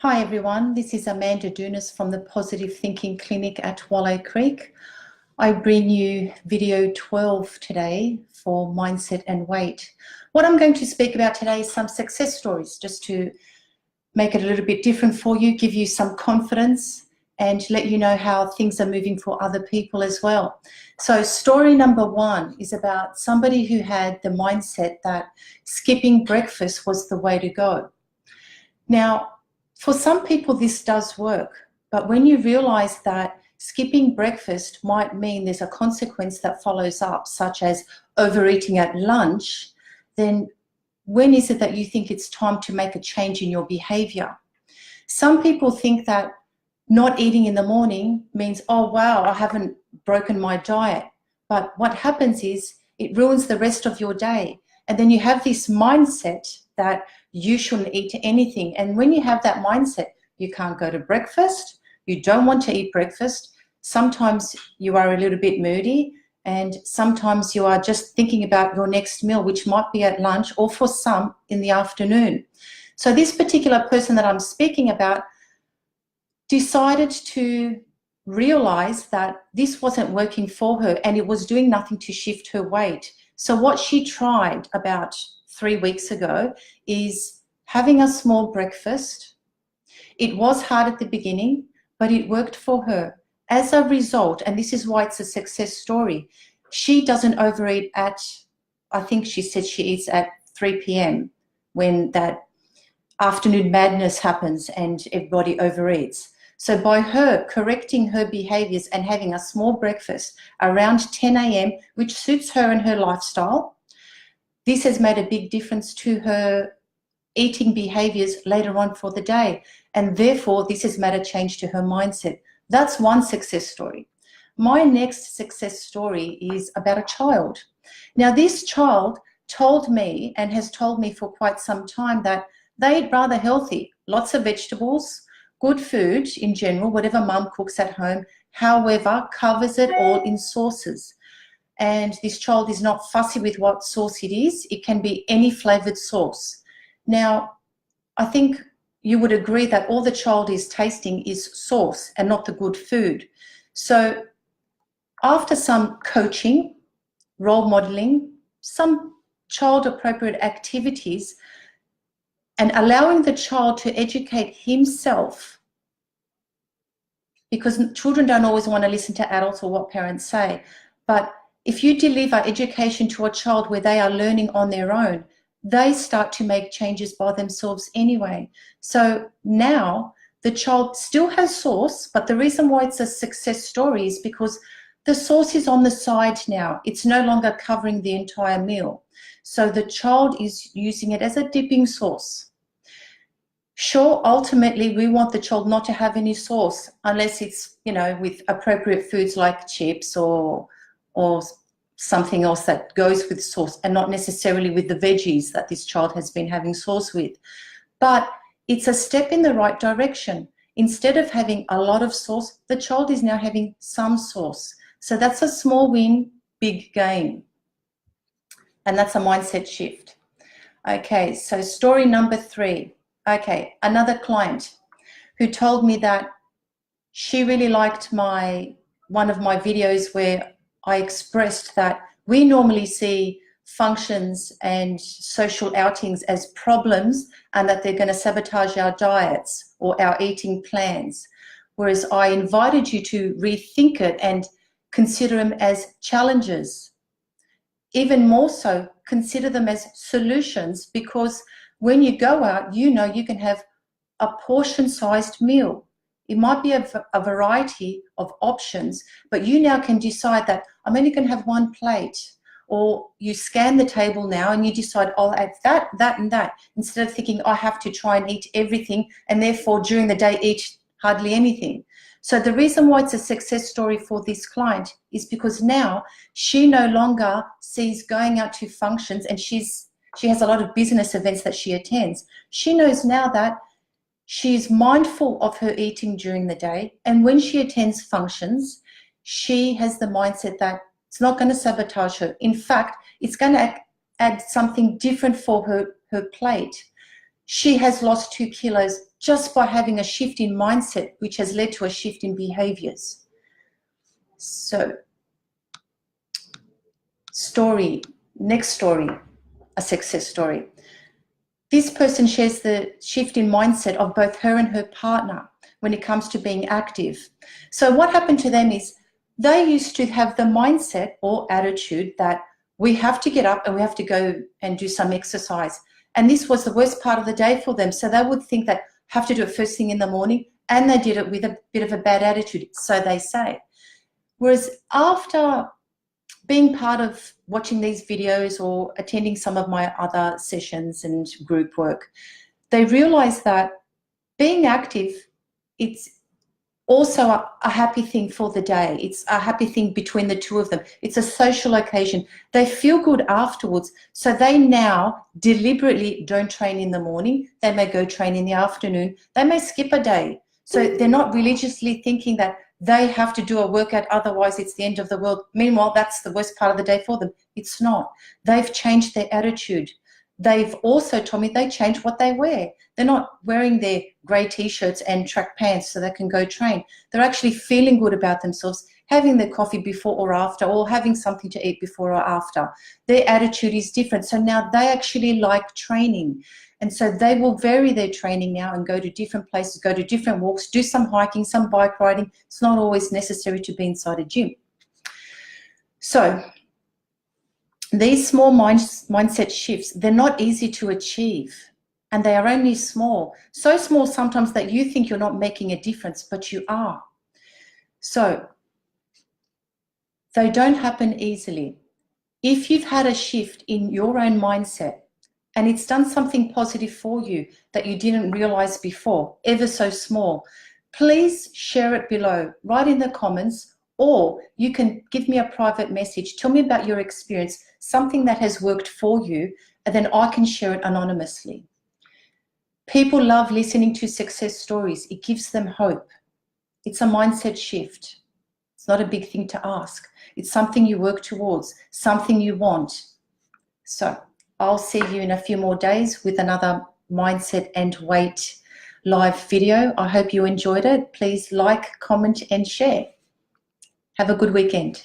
Hi everyone, this is Dounis from the Positive Thinking Clinic at Wolli Creek. I bring you video 12 today for mindset and weight. What I'm going to speak about today is some success stories, just to make it a little bit different for you, give you some confidence and let you know how things are moving for other people as well. So story number one is about somebody who had the mindset that skipping breakfast was the way to go. Now, for some people, this does work, but when you realize that skipping breakfast might mean there's a consequence that follows up, such as overeating at lunch, then when is it that you think it's time to make a change in your behavior? Some people think that not eating in the morning means, oh, wow, I haven't broken my diet. But what happens is it ruins the rest of your day. And then you have this mindset that you shouldn't eat anything. And when you have that mindset, you can't go to breakfast, you don't want to eat breakfast. Sometimes you are a little bit moody, and sometimes you are just thinking about your next meal, which might be at lunch or for some in the afternoon. So this particular person that I'm speaking about decided to realize that this wasn't working for her and it was doing nothing to shift her weight. So what she tried about 3 weeks ago is having a small breakfast. It was hard at the beginning, but it worked for her. As a result, and this is why it's a success story, she doesn't overeat at, I think she said she eats at 3 p.m. when that afternoon madness happens and everybody overeats. So by her correcting her behaviors and having a small breakfast around 10 a.m., which suits her and her lifestyle, this has made a big difference to her eating behaviors later on for the day. And therefore, this has made a change to her mindset. That's one success story. My next success story is about a child. Now, this child told me and has told me for quite some time that they eat rather healthy, lots of vegetables, good food in general, whatever mum cooks at home, however, covers it all in sauces. And this child is not fussy with what sauce it is. It can be any flavored sauce. Now, I think you would agree that all the child is tasting is sauce and not the good food. So after some coaching, role modeling, some child-appropriate activities, and allowing the child to educate himself, because children don't always want to listen to adults or what parents say, but if you deliver education to a child where they are learning on their own, they start to make changes by themselves anyway. So now the child still has sauce, but the reason why it's a success story is because the sauce is on the side now. It's no longer covering the entire meal. So the child is using it as a dipping sauce. Sure, ultimately we want the child not to have any sauce unless it's, with appropriate foods like chips or something else that goes with sauce, and not necessarily with the veggies that this child has been having sauce with. But it's a step in the right direction. Instead of having a lot of sauce, the child is now having some sauce. So that's a small win, big gain. And that's a mindset shift. Okay, so story number 3. Okay, another client who told me that she really liked one of my videos where I expressed that we normally see functions and social outings as problems and that they're going to sabotage our diets or our eating plans. Whereas I invited you to rethink it and consider them as challenges. Even more so, consider them as solutions, because when you go out, you can have a portion-sized meal. It might be a variety of options, but you now can decide that I'm only going to have one plate. Or you scan the table now and you decide, I'll add that, that, and that, instead of thinking I have to try and eat everything and therefore during the day eat hardly anything. So the reason why it's a success story for this client is because now she no longer sees going out to functions, and she has a lot of business events that she attends. She knows now that she's mindful of her eating during the day, and when she attends functions, she has the mindset that it's not going to sabotage her. In fact, it's going to add something different for her plate. She has lost 2 kilos just by having a shift in mindset, which has led to a shift in behaviors. So, next story, a success story. This person shares the shift in mindset of both her and her partner when it comes to being active. So what happened to them is they used to have the mindset or attitude that we have to get up and we have to go and do some exercise. And this was the worst part of the day for them. So they would think that have to do it first thing in the morning, and they did it with a bit of a bad attitude, so they say. Whereas after being part of watching these videos or attending some of my other sessions and group work, they realize that being active, it's also a happy thing for the day. It's a happy thing between the two of them. It's a social occasion. They feel good afterwards. So they now deliberately don't train in the morning. They may go train in the afternoon. They may skip a day. So they're not religiously thinking that they have to do a workout, otherwise it's the end of the world. Meanwhile, that's the worst part of the day for them. It's not. They've changed their attitude. They've also told me they changed what they wear. They're not wearing their grey T-shirts and track pants so they can go train. They're actually feeling good about themselves, having their coffee before or after, or having something to eat before or after. Their attitude is different. So now they actually like training. And so they will vary their training now and go to different places, go to different walks, do some hiking, some bike riding. It's not always necessary to be inside a gym. So these small mindset shifts, they're not easy to achieve, and they are only small. So small sometimes that you think you're not making a difference, but you are. So they don't happen easily. If you've had a shift in your own mindset and it's done something positive for you that you didn't realize before, ever so small, please share it below, write in the comments, or you can give me a private message. Tell me about your experience, something that has worked for you, and then I can share it anonymously. People love listening to success stories. It gives them hope. It's a mindset shift. It's not a big thing to ask. It's something you work towards, something you want. So I'll see you in a few more days with another mindset and weight live video. I hope you enjoyed it. Please like, comment, and share. Have a good weekend.